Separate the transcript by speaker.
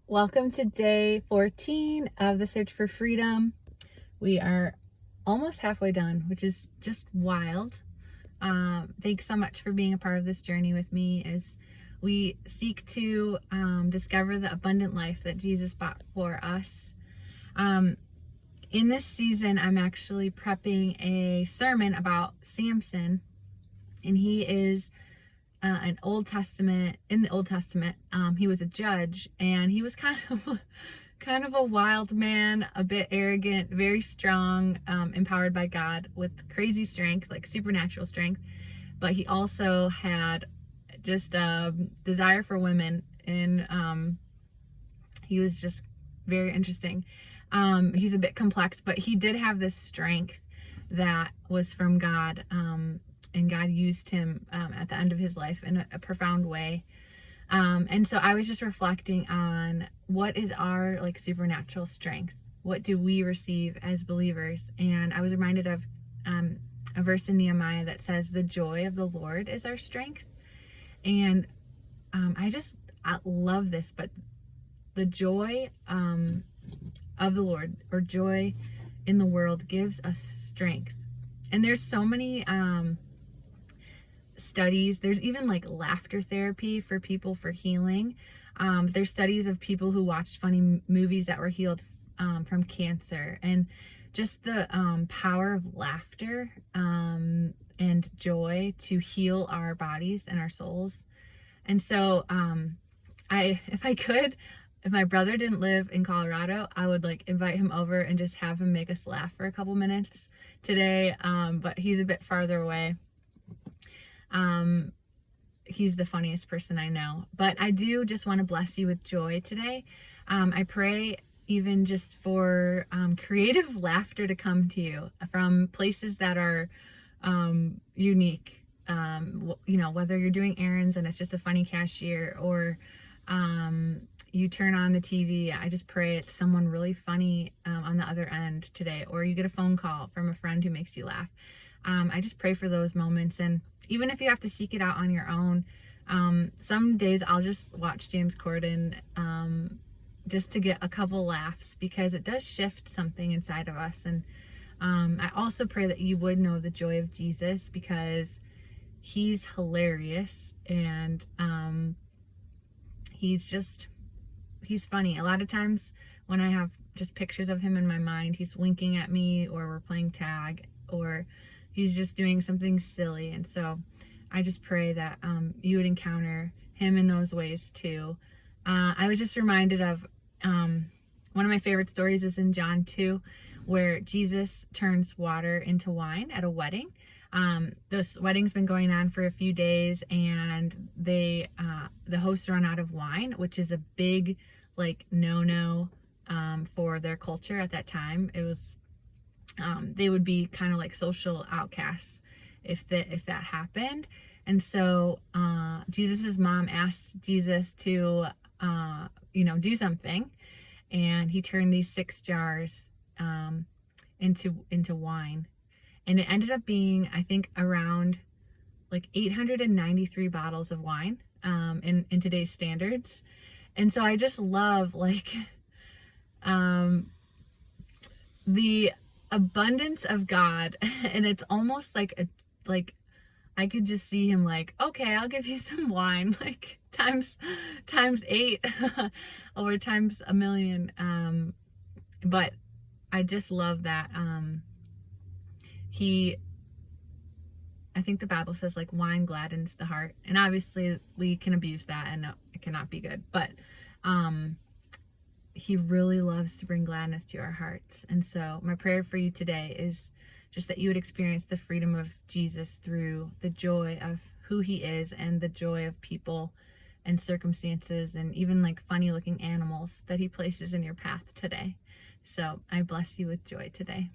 Speaker 1: Welcome to day 14 of the Search for Freedom. We are almost halfway done, which is just wild. Thanks so much for being a part of this journey with me as we seek to discover the abundant life that Jesus bought for us. In this season, I'm actually prepping a sermon about Samson, and he is in the Old Testament. He was a judge, and he was kind of a wild man, a bit arrogant, very strong, empowered by God with crazy strength, like supernatural strength. But he also had just a desire for women, and he was just very interesting. He's a bit complex, but he did have this strength that was from God. And God used him at the end of his life in a profound way. And so I was just reflecting on what is our supernatural strength? What do we receive as believers? And I was reminded of a verse in Nehemiah that says, "The joy of the Lord is our strength." And I love this, but the joy of the Lord, or joy in the world, gives us strength. And there's so many studies. There's even laughter therapy for people for healing. There's studies of people who watched funny movies that were healed from cancer, and just the power of laughter and joy to heal our bodies and our souls. And so if my brother didn't live in Colorado, I would invite him over and just have him make us laugh for a couple minutes today. But he's a bit farther away. He's the funniest person I know. But I do just want to bless you with joy today. I pray even just for creative laughter to come to you from places that are unique. Whether you're doing errands and it's just a funny cashier, or you turn on the TV. I just pray it's someone really funny on the other end today, or you get a phone call from a friend who makes you laugh. I just pray for those moments. And even if you have to seek it out on your own, some days I'll just watch James Corden just to get a couple laughs, because it does shift something inside of us. And I also pray that you would know the joy of Jesus, because he's hilarious, and he's funny. A lot of times when I have just pictures of him in my mind, he's winking at me, or we're playing tag, or he's just doing something silly. And so I just pray that you would encounter him in those ways too. I was just reminded of one of my favorite stories is in John 2, where Jesus turns water into wine at a wedding. This wedding's been going on for a few days, and the hosts run out of wine, which is a big no-no for their culture at that time. It was they would be kind of like social outcasts if that happened. And so Jesus's mom asked Jesus to do something, and he turned these 6 jars into wine, and it ended up being, I think, around 893 bottles of wine in today's standards. And so I just love the abundance of God. And it's almost like I could just see him okay, I'll give you some wine, times 8 or times a million. But I just love that I think the Bible says wine gladdens the heart, and obviously we can abuse that, and it cannot be good, but he really loves to bring gladness to our hearts. And so my prayer for you today is just that you would experience the freedom of Jesus through the joy of who he is, and the joy of people and circumstances, and even funny looking animals that he places in your path today. So I bless you with joy today.